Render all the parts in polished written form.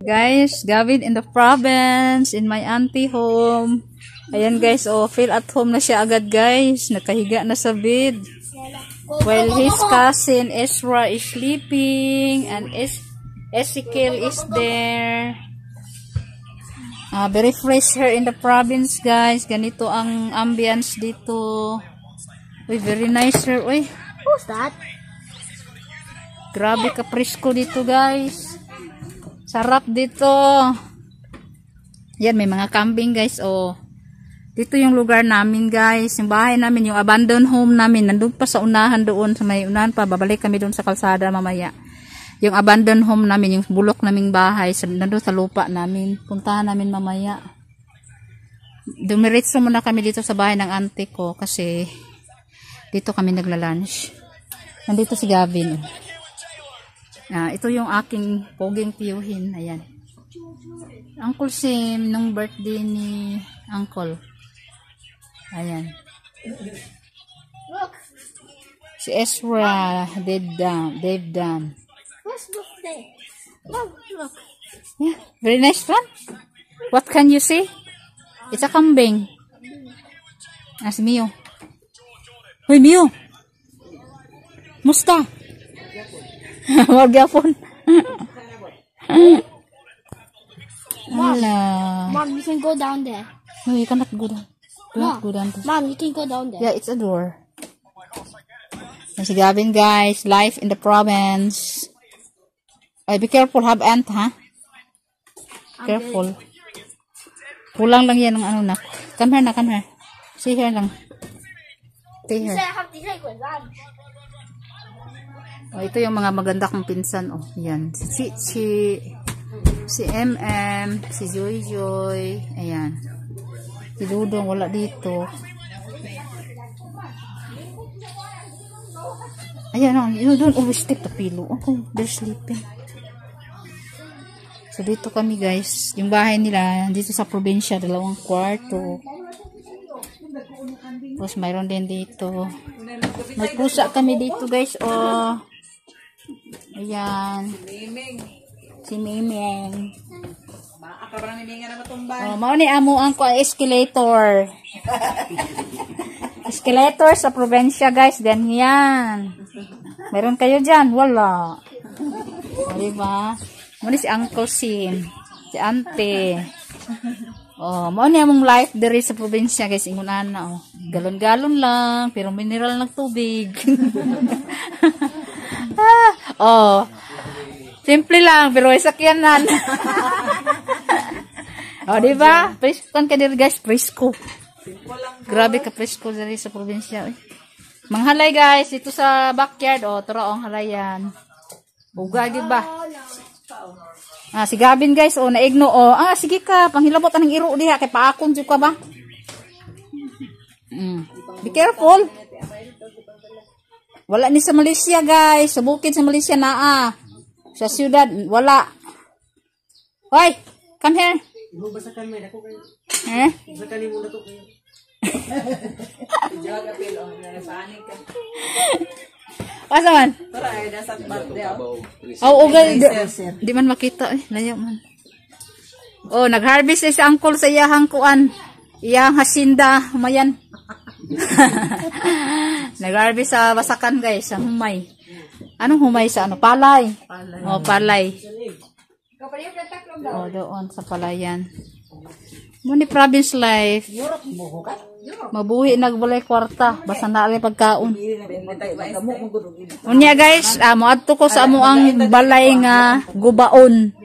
Guys, Gavin in the province, in my auntie home. Ayan guys, oh, feel at home na siya agad guys. Nakahiga na sa bed. While his cousin Ezra is sleeping and Ezekiel is there. Very fresh here in the province guys. Ganito ang ambience dito. Uy, very nice here. Uy, who's that? Grabe ka presko dito guys. Sarap dito. Yan, may mga camping guys. Oh. Dito yung lugar namin guys. Yung bahay namin, yung abandoned home namin. Nandun pa sa unahan doon. Sa may unahan pa. Babalik kami doon sa kalsada mamaya. Yung abandoned home namin, yung bulok naming bahay. Nandun sa lupa namin. Puntahan namin mamaya. Dumiretso muna kami dito sa bahay ng auntie ko. Kasi dito kami nagla-lunch. Nandito si Gavin. Ito yung aking poging tiyuhin. Ayan. Uncle Sim, nung birthday ni Uncle. Ayan. Si Ezra, Dave Dan. What's birthday? Look. Yeah, very nice one. What can you see? It's a kambing. Si Mio. Hoy, Mio. Musta? Wag yapon. Mom, you can go down there. No, you cannot go down. Go down. Mom, you can go down there. Yeah, it's a door. Si Gavin, guys. Life in the province. Ay, be careful. Have ant, ha? Careful. Kulang lang yan ng ano na. Come here. See here lang. Stay here. Oh, ito yung mga maganda kong pinsan. Oh, yan. Si Chichi. Si MM. Si Joy. Ayan. Si Dudong, wala dito. Ayan, you don't always take the pillow. Okay, they're sleeping. So, dito kami, guys. Yung bahay nila, dito sa probinsya, 2 kwarto. Tapos, mayroon din dito. May pusa kami dito, guys. Oh. Ayan. Si Mimeng. Oh, mauni amo ang escalator. Escalator sa probinsya, guys. Ganyan. Meron kayo dyan? Wala. O, diba? Muna si Uncle Sim. Si Ante. Oh, mauni among life diri sa probinsya, guys. Ingunan na, oh. Galon-galon lang. Pero mineral ng tubig. Oh. Simple lang, pero ay sakyanan. O, diba? Kan ka diri, guys, presko. Grabe ka presko diri sa probinsya. Manghalay, guys, ito sa backyard. O, tara, ang halayan. Buga, diba? Si Gavin, guys, o, naigno, o. Sige ka, panghilabot anong iro diha, kay paakon dyan ka ba? Be careful. Wala ni sa Malaysia, guys. Sa bukid sa Malaysia na, Sa syudad, wala. Hoy, come here. Basakan mo ako kayo. Basakan mo na to kayo. Jaga pil on panik ka. Asa man? Tara ay dasat birthday. Ugal di man makita layo man. Oh, nag-harvest si uncle sa iyahang kuan. Iyang hasinda, humayan. Nag-harvest sa Basakan, guys, sa humay. Anong humay sa ano? Palay. Oh, palay. Oh, doon sa palayan. Muni province life. Mabuhi nagbulay kwarta. Basta na rin pagkaon. Unya, guys, moadto ko sa amo ang balay nga gubaon.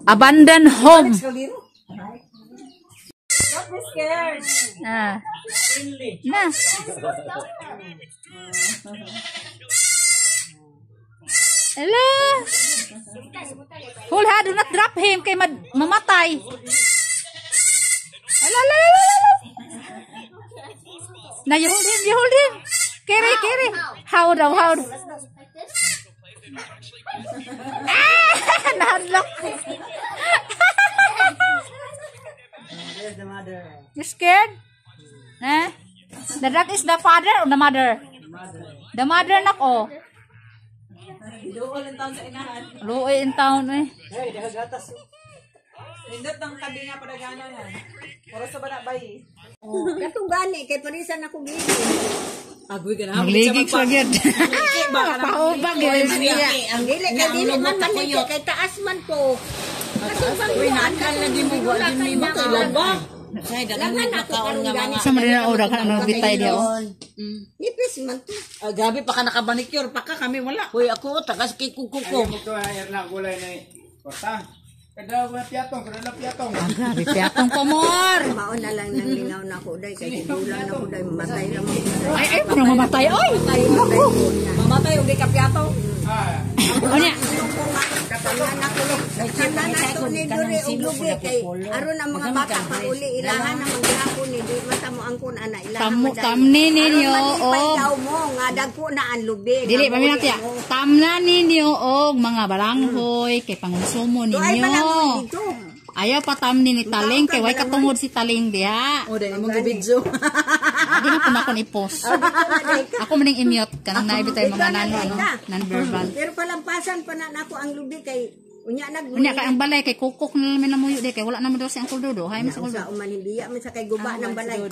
Abandoned home. Don't be scared. Na. Hello. Hold ha, do not drop him kay mamatay. Ala. Na, you hold him. Carry. How do? Nahadlock. There's the mother. You scared? That is the father or the mother? The mother nak, oh. Doon ang taon sa inahan. Luoy in town eh. Hey, gatas. Nindot ng tabi nga padagana yan. Puro sa bana bay. Katong gani kay parisan ako gigi. Agoy ka na. Magligig sa gyud. Paubag gyud siya. Ang dili kay dili man maniki kay taas man ko. Katong bangyan lagi mo wala din mo kailan ba? Say dagan na kaon nga mga. Sa madina oda ka ano bitay dia oh. Nipis man to. Gabi pa ka nakabanikyur pa ka kami wala. Hoy ako tagas kay kukuko. Ito ay na gulay na korta. Kada wala piatong. Grabe piyatong komor. Mao na lang nang lingaw na ko day kay gulang na ko day mamatay ra mo. Ay parang mamatay oy. Mamatay ug di ka piato. Ano niya? Katanan ako katanan nato ni dure og lubi kay aron ang mga bata pa uli ilahan ang gihapon ni di matamo ang kun ana ilahan. Tamni ninyo og Daw mo nga dagko na ang lubi. dili pa minat ya. Tamnan ninyo og mga balanghoy kay pangonsumo Ay ninyo. palang dito. Ayaw patamni ni Taling kay way katungod si Taling diha. O dai mo gibidyo. Di na kun ako i-post. Ako maning i-mute kanang naibitay mga non-verbal. Pero palampasan pa na nako ang lubi kay unya Unya kay ang balay kay kukok na namin namuyo di kay wala naman daw si Uncle Dodo. Hay mas Uncle sa Dodo. umalimbiya man sa kay guba ng balay.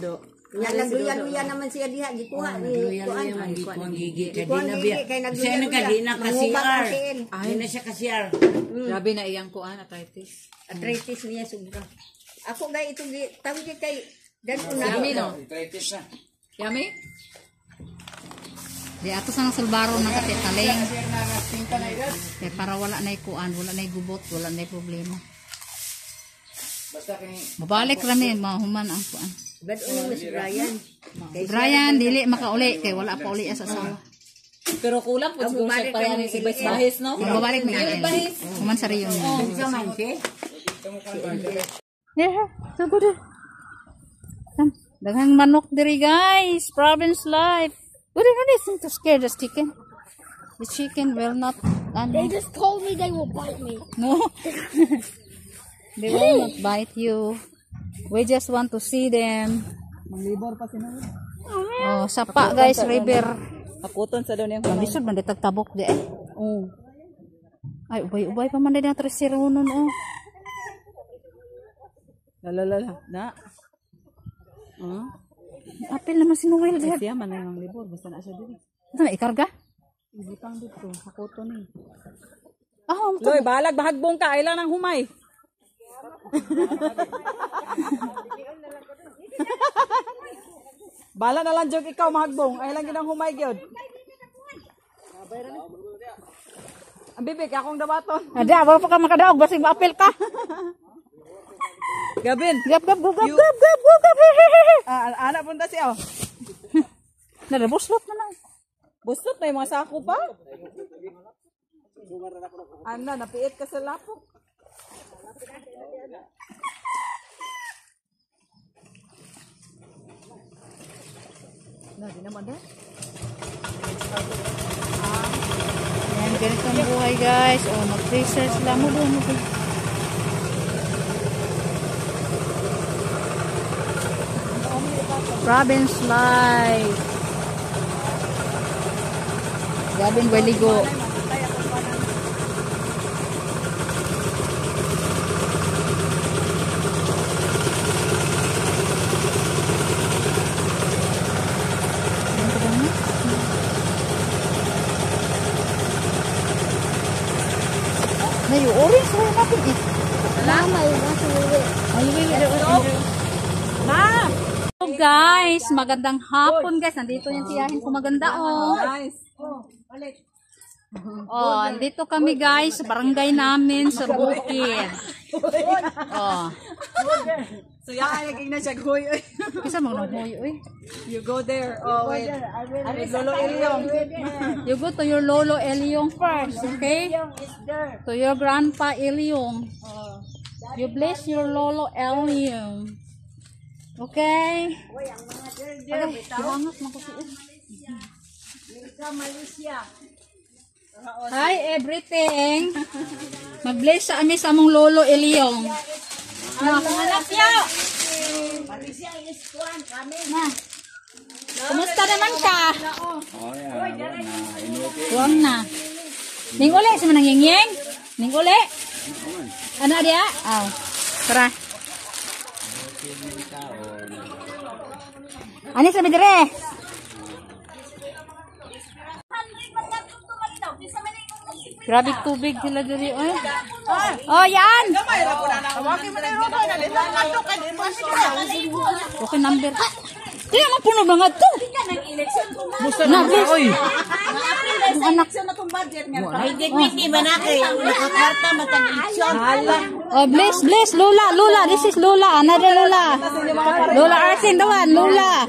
Unya nagluya-luya naman siya diha gikuha ni kuan. Gikuang gigi kay Gikuang di na gigi, biya. kay nagluya-luya. Siya nagadi na ka Mangubak CR. kasi yun. Di na siya ka CR. Grabe na iyang kuan arthritis. Arthritis niya sobra. Ako gay ito tawag kay dan una. Yummy no. Arthritis na. Yummy? Di ato sa nang sulbaro ng kati Taling. Siya na nastingka na idas. Kay para wala na kuan, wala na gubot, wala na problema. Basta kay Mabalik rami mahuman ang kuan. Bad uno mas Brian. Kay Brian dili makauli kay wala pa uli sa asawa. Pero kulang po siguro siya para ni si bahis no. Mabalik mi alin. Human sa riyon. Yeah, so good. Daghang manok diri guys, province life. What is anything to scare the chicken? The chicken will not. They just told me they will bite me. No, they will not bite you. We just want to see them. Manglibor pa sila. Oh, sapa guys, river. Hakuton sa doon yung Malisod man ditag tabok di eh. Oh. Ay, ubay pa man din ang tresero nun oh. Lalalala. Na. Apil naman si Noel diha. Siya man ang libor basta na siya diri. Ito na ikarga? Ibutang dito. Hakuton ni. Ah, Loy, balag bahagbong ka ay lang nang humay. Bala na lang jog ikaw mahagbong ay lang ginang humay gyud. Ang bibig akong dabaton. ada wala pa ka makadaog basig maapil ka. Gabin. Gap. Anak punta siya. Narabuslot na lang. Bustot na yung mga sako pa. Ana, napiit ka sa lapok. Na, di naman na. Yan, ganito ang buhay guys. Oh, mag-research lang mo doon. Province life. Gabin Weligo. Na yung orange wala natin eh. Mama, you want to leave it. So guys, magandang hapon guys. Nandito yung tiyahin ko maganda oh. Nice. Oh, andito kami guys sa barangay namin sa Bukid. Oh. So yan, naging na siya guhoy. Isa mo nang hoy oy. You go there. Oh, wait. With Lolo Ilyong. You go to your Lolo Eliong first, okay? To your Grandpa Eliong. You bless your Lolo Eliong. Okay? Okay, siwangat mo kasi. Hi everything. Mag-bless sa amin sa among Lolo Eliong. Na, kumanap yaw. Na. Kumusta naman ka? Huwag na. Ning uli sa manang yeng. Ning uli. Ano dia? Aw. Tara. Ani sa dire. Grabe tubig sila diri oy. Oh, yan. Okay number. Kaya mapuno mga to. Busa na oy. Anak na tong budget nga. Ay, di ba na kayo? Nakakarta matag-eleksyon. Oh, bless, Lola, this is Lola, another Lola. Lola Arsin, the one, Lola.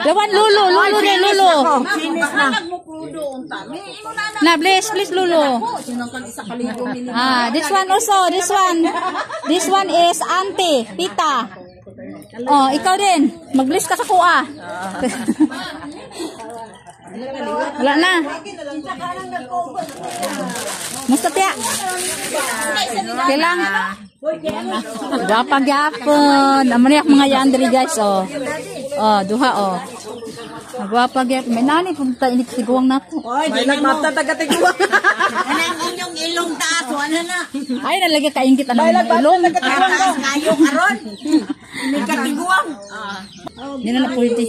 The one, Lulu din, Lulu. Na, bless, Lulu. Ah, this one also, this one is Auntie, Tita. Oh, ikaw din, mag-bless ka sa kuha. Wala na. Musta tiya? Kailang. Gwapa gyapon. Amaniak mga yandri guys oh. Oh, duha oh. Gwapa gyapon. May nani punta ini tiguang nato. May nagmata taga-tiguang. Anang inyong ilong taas, wala na. Ay nalagay kaingkit ang ilong. Taas kayo karon. Hindi ka tiguang. Hindi na napulti.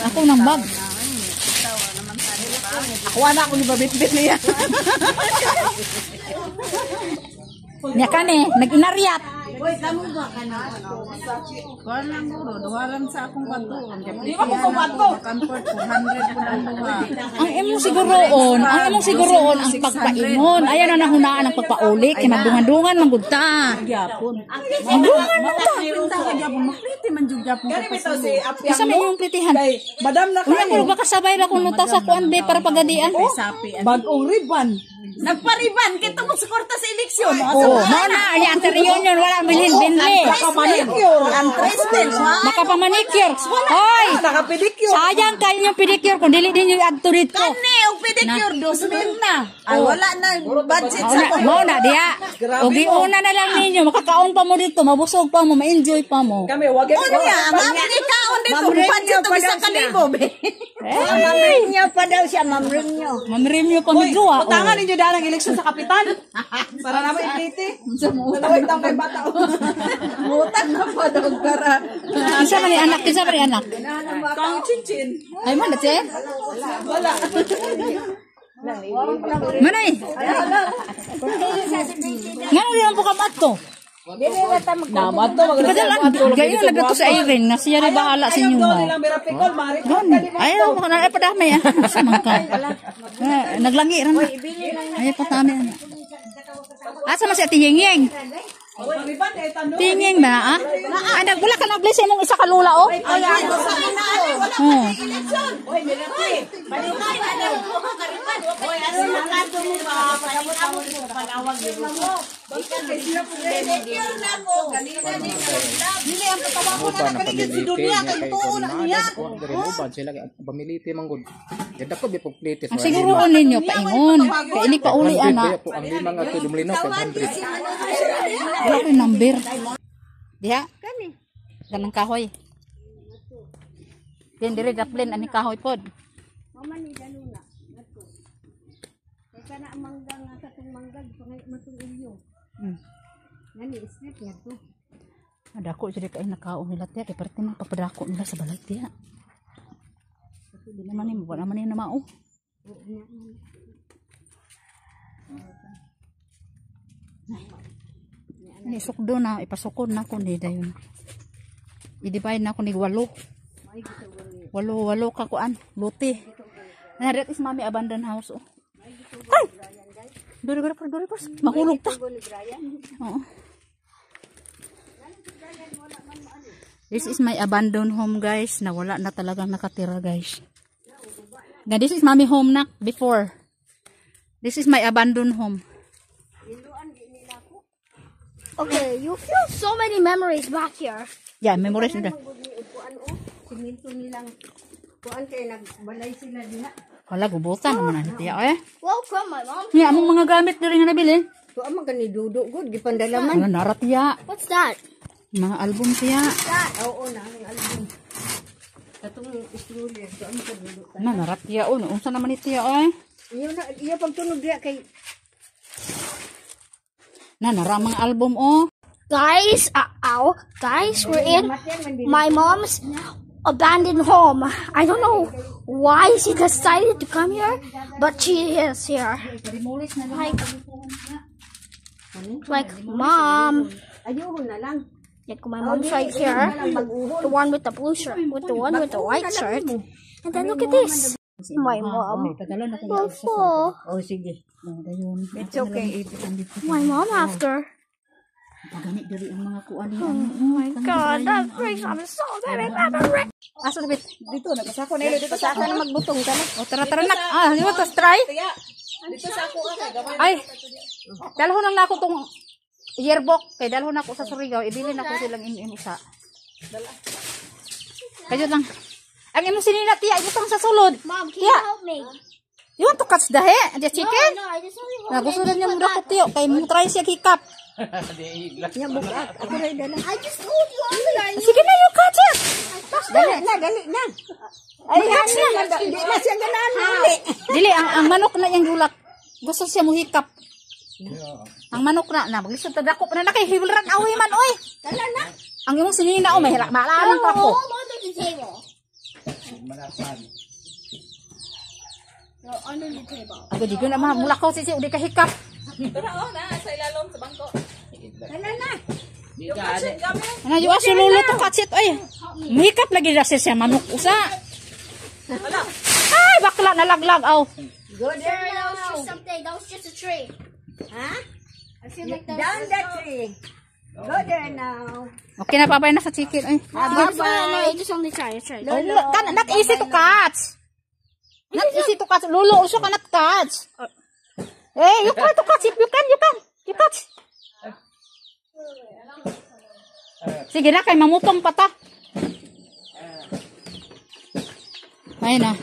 Ako nang bag. Ako anak ko ni babit-bit niya. Niya ka ni, nag-inaryat. Uy, kamo ba ka na? Kuan lang mo, duharan sa akong patuon. Di ba ko kumato? Comfort 400 po lang duha. Ang imong siguroon ang pagpaingon. Ayaw na nahunaan ang pagpaulik. Kaya magdungan-dungan, manggudta. Gyapon. Magdungan mo ta. Pinta ka gyapon, makliti man jud gyapon. Gani bitaw si Apyang. Isa may iyong plitihan. Kay madam na Una ko ba kasabay na kung nuta sa kuan be para pagadian? sapi. Bag-ong riban. Nagpariban kita mo suporta sa eleksyon. Oh, mo na ya anterior yun wala bilhin binli. Manicure. Ang Tristan, Baka pa manicure. Hoy, Naka-pedicure. sayang kayo yung pedicure kung dili din yung adto dito. Kani, ang pedicure, 2,000 na. Ay, wala na budget sa Mo na diya. Ugi una na lang ninyo makakaon pa mo dito, mabusog pa mo, ma-enjoy pa mo. Kami wag Ano niya, mamili kaon dito. Budget to isang kalibo, be. Hey, Niya pa daw siya, mamring nyo. mamrim niyo pa midluwa. Utangan ninyo dahil ang eleksyon sa kapitan. Para naman ipliti. Dalawang tang may bata. Mutan na pa daw para. Isa man ni anak. Kang chinchin. Ay mo na che. Wala. Manay. Ngano lang po kamat to? Naman to. Padala gayon nagdato sa Irene nga siya rin bahala sa inyo. Doon nilang mirapikol. Marik. Ayaw mo na padami ah. Samangka. Naglangi ra na. Ayaw pa tami ana. Asa man si Ate Yeng? Mariban eh. Tando. Tinging ba ah? Ay nagbula ka na-bless imong isa ka lula oh. Ay, ano sa ina, Oh. eleksyon. Uy, balingay na daw. Uy, ano na kanto mo ba? Panawag mo, panawag mo. Pedicure na ko. Kanina din. Dili ang patawa ko na nakaligid si Dunia. Kay tuon na niya. Pamiliti manggod. Ganda ko bipog plate. Ang siguroon ninyo paingon. Kay ini pa uli ana. Po ang limang ato dumlinaw 500. Wala ko yung number. Diha? Ganang kahoy. Yan dire daplin ani kahoy pod. Mama ni ganuna. Kaya na mangga nga katong mangga matong ilyo. Ngani street nga to. Adako jud kay nakaon nila tiya kay parte man papadako nila sa balay tiya. Kasi di naman ni mo naman ni na mao. Ni sukdo na ipasukod na ko ni dayon. I-divide na ko ni 8. Walo ka kuan, luti. Na that is mommy abandoned house oh. Ay! Dori mahulog ta. Oo. This is my abandoned home guys, na wala na talagang nakatira guys. Now, this is mommy home na before. This is my abandoned home. Okay, you feel so many memories back here. Yeah, memories nila. Siminto nilang kuan kay nagbalay sila diha. Wala, gubutan naman na tiya eh. Welcome, my mom. Nga, among mga gamit na rin nga nabili. Kuan man gani dudo gud gipandalaman. Wala, nara tiya. What's that? Mga album tiya. Oo na ang album. Katong stroller. So, ano ka dulo? Na, naratya o. Unsa naman itiya ay? Iyo pagtunog diya kay... Na, naramang album o. Guys, guys, we're in my mom's abandoned home. I don't know why she decided to come here, but she is here. Like Mom. Ayuhon na lang. Like my mom's right here. The one with the blue shirt, with the one with the white shirt. And then look at this. My mom. Before. Oh, sige. It's okay. My mom after. Pagani diri ang mga kuan ni. Oh my God, that brings me so many memories. Asa bit? Dito, nagkasako na dito sa ako. Magbutong ka na. O tara nak. Ah, di ba to try? Tiya, dito sa ako ka. Gamay. Ay. Dalhon lang na ako tong yearbook kay dalhon ako sa Surigao. Ibilin ako silang inusa. Kayo lang. Ang imong sinina tiya itong sa sulod. Mom, can you help me? You want to catch the the chicken? No, I just only want Nagusto na niya mura ko tiyo kay mo try siya hikap. Nya bukat. Ako ray dala. I just told you earlier. Sige na you catch it. Dali na. Ay, catch na. Di na siya ganahan muli. Dili ang manok na yang gulak. Gusto siya mo hikap. Ang manok na maglisod ta dako na kay hiwalran awi man oy. Dala na. Ang imong sinina o mahira maalaan pa ko. Home under the table. No, under the table. Ako di ko na mulakaw si udi ka hikap. Pero na, sa ilalom, sa bangko. Dala na. Yung katsin kami. Ano yung aso lulo to catch it oy. Mahikap lagi na siya manok usa. Ay bakla nalaglag aw. Go there That was now. just something. That was just a tree. Ha? I feel like that. Down that tree. Go there now. Okay na papay na sa chicken oy. No, you just only try. Try. Oh, not easy to catch. Not easy to catch. Lolo, also cannot catch. Hey, you try to catch if you can. You catch. Sige na, kay mamutong pa ta. Ay na.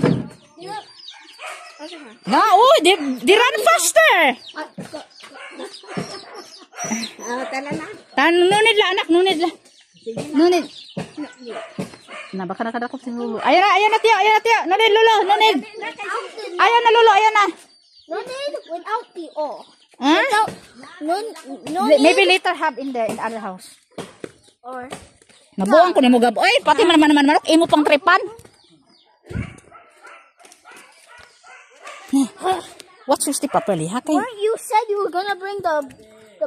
Na, oh, they run faster. Dala na. Nunid la, anak, nunid la. Nunid. Na, baka nakadakop si Lolo. Ayan na, tiyo. Nunid, Lolo, nunid. Ayan na, Lolo, ayan na. No need without the O. Huh? No Maybe later have in the other house. or Nabuang ko ni mo gab. Oy, pati man manok, imo pang trepan. What's your step properly, ha? Kay. weren't you said you were gonna bring the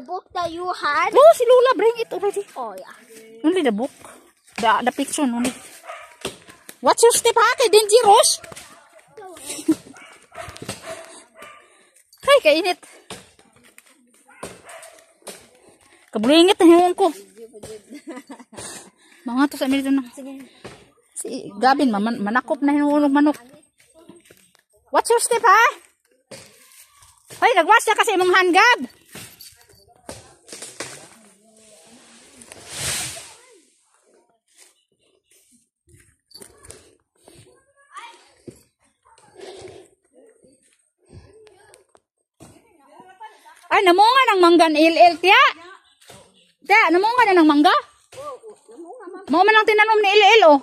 book that you had? No, si Lola, bring it already. Oh yeah. Only the book. The picture, only. What's your step, ha? Kay dangerous. Ay, kainit. Kabulingit na hiwang ko. Mga to sa amin na. Si Gabin, manakop na hinuulong manok. What's your step, ha? Ay, nagwas na kasi imong handgab. Ay, namunga ng manggan il-il, tiya. Tiya, namunga na ng mangga? Mo man ang tinanom ni il-il, oh.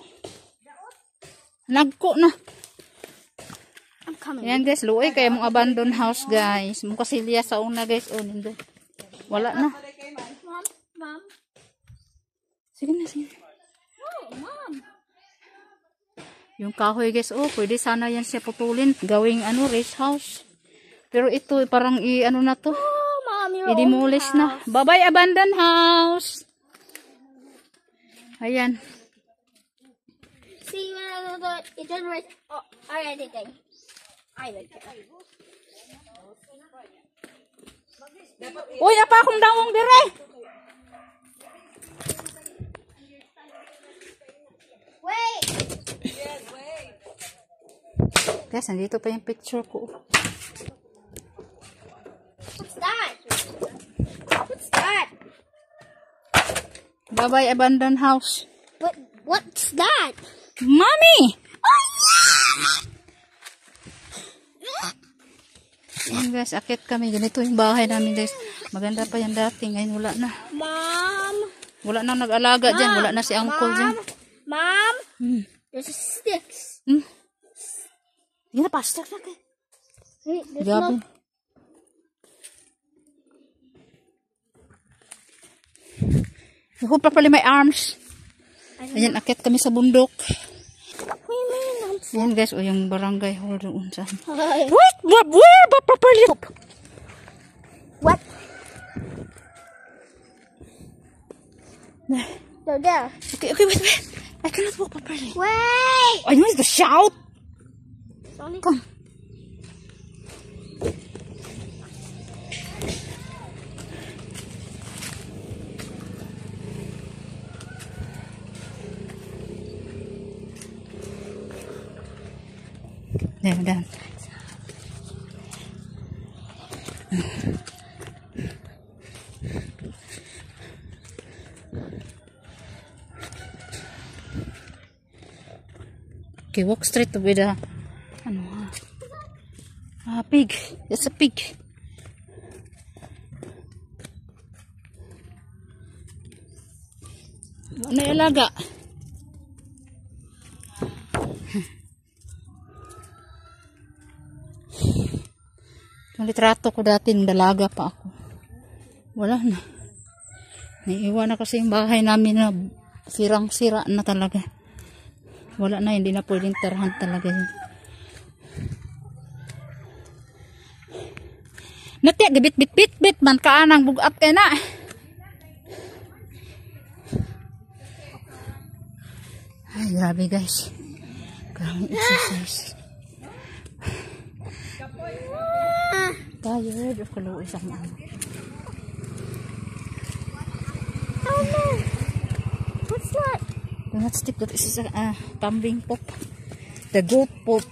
Nagko na. I'm coming. Yan guys, luoy kaya mong abandoned house guys. Mong kasilya sa una guys, oh, nindo. Wala na. Mom. Sige na, sige. Oh, Mom. Yung kahoy guys, oh, pwede sana yan siya putulin. Gawing ano, race house. Pero ito, parang ano na to. Oh, Mom, you're I-demolish na. Bye-bye, abandoned house. Ayan. See, when I do it doesn't right. Oh, alright, okay. I like it. Uy, napa akong dawong dire. Wait. Guys, nandito pa yung picture ko. What's that? What's that? Bye-bye, abandoned house. What's that? Mommy! Ayan guys, akit kami. Ganito yung bahay namin guys. Maganda pa yan dati. Ngayon wala na. Mom. Wala na nag-alaga dyan. Wala na si uncle dyan. Mom. There's sticks. Yan na, pastor na kay. Wait, there's Gabi. no. Ako pa pala may arms. Ayan, akit kami sa bundok. Yan guys, o yung barangay hall doon saan. Wait, where ba properly? What? They're there. Okay, wait. I cannot walk properly. Wait! I need to shout. Sorry. Come. There. Okay, walk straight to the pig. It's a pig. Ano yung alaga? Yung litrato ko dati, dalaga pa ako. Wala na. Naiiwan na kasi yung bahay namin na sirang-sira na talaga. Wala na, hindi na pwedeng tirahan talaga yun. Nati, gibit-bit man kaanang bugat ka na. Ay, grabe guys. Grabe exercise. Tired of kaluwi sa mga. Oh no! What's that? Do not step, that is a kambing poop. The goat poop.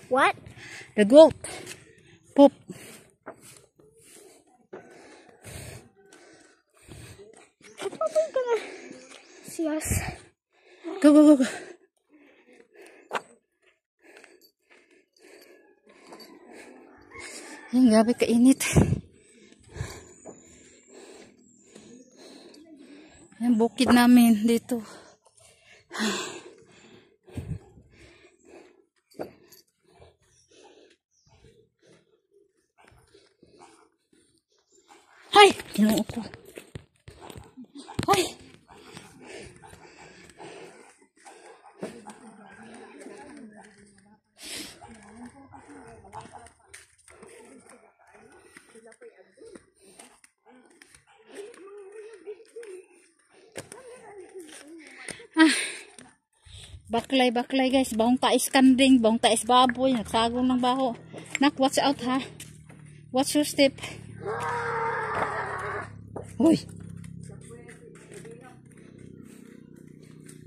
What? The goat poop. They're probably gonna see us. Go. Ay, grabe kainit. Yung bukid namin dito. Ay! Ginoo ko. Ay! Baklay guys, bahong tais kanding, bahong tais baboy, nagsagong ng baho. Nak, watch out ha. Watch your step. Uy.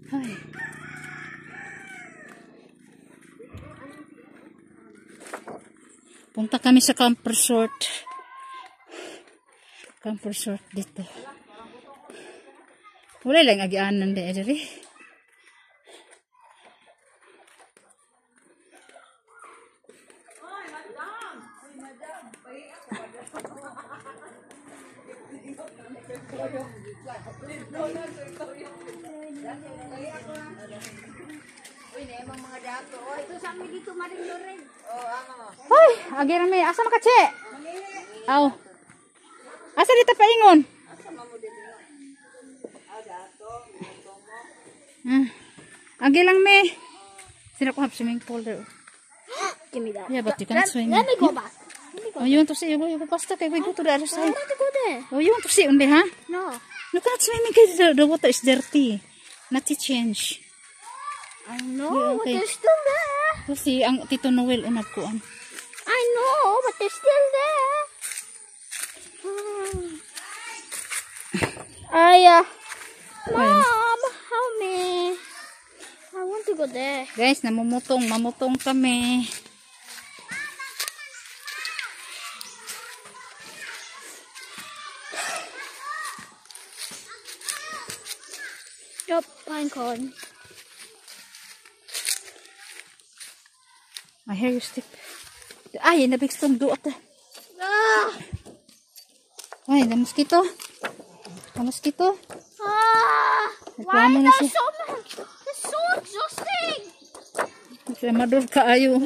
Ay. Punta kami sa camp resort. Camp resort dito. Wala lang agianan diri. Hoy, agira may asa makache? Aw. Asa dito paingon? Agi lang me. Sino ko have swimming pool there? Give me that. Yeah, but you can't swim. Let me go back. Oh, you want to see? You go pasta kay we go to the other I side. want to go there. Oh, you want to see only, huh? No. You cannot swim because the water is dirty. Not to change. I know, Yeah, but okay. they're still there. Kasi ang Tito Noel ang nagkuan. I know, but they're still there. Mom, help me. I want to go there. Guys, mamutong kami. Yup, pine cone. I hear you step. Ay, the big storm do up there. Ah! Ay, the mosquito. The mosquito. Ah! Why Reklamo are na there siya. so many? There's so Siya madul kaayo.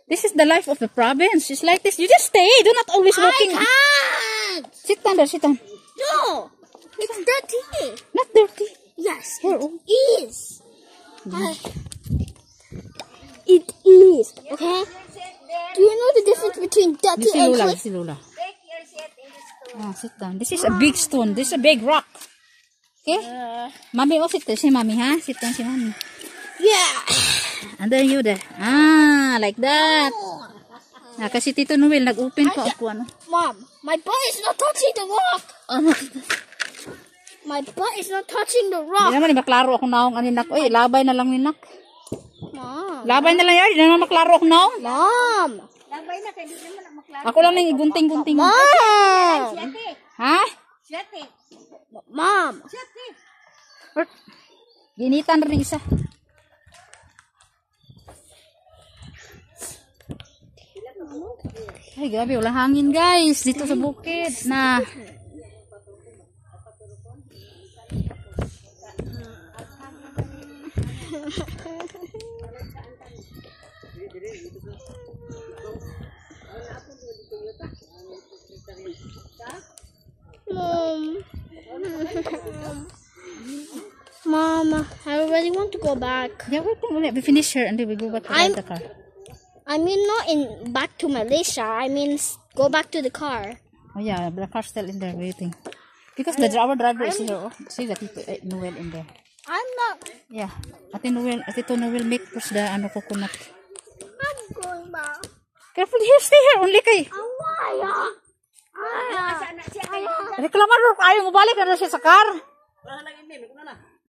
This is the life of the province. It's like this. You just stay. Do not always walking. can't. Sit down there. Sit down. No, it's dirty. Not dirty. Yes, Here, it is. It is. Okay. Do you know the difference between dirty This is and Lola. clean? This is Lola. Ah, sit down. This is a big stone. This is a big rock. Okay? Mommy, oh, sit down. Si Mommy, ha? Sit down si Mommy. Yeah. And then you there. Ah, like that. Ah, kasi Tito Noel, nag-open pa ako, ano. Mom, my butt is not touching the rock. Ano? My butt is not touching the Di rock. naman, maklaro akong naong aninak. Uy, labay na lang ninak. Mom. Labay na lang yan. Di naman maklaro akong naong. Mom. Ako lang nang igunting-gunting. Mom. Ha? Mom. Ginitan rin isa. Ay, grabe. Walang hangin, guys. Dito sa bukid. Na. Mom, I really want to go back. Yeah, we finish here and then we go back to the car. I mean, not in back to Malaysia. I mean, go back to the car. Oh yeah, the car's still in there waiting. Because our driver is here. Oh, see that Tito Noel in there. I'm not. Yeah. Tito Noel make first the coconut. I'm going back. Careful here, stay here. Only kay. Why? Reklamo ayaw mo balik na siya sa car. Wala lang hindi, may kuna na.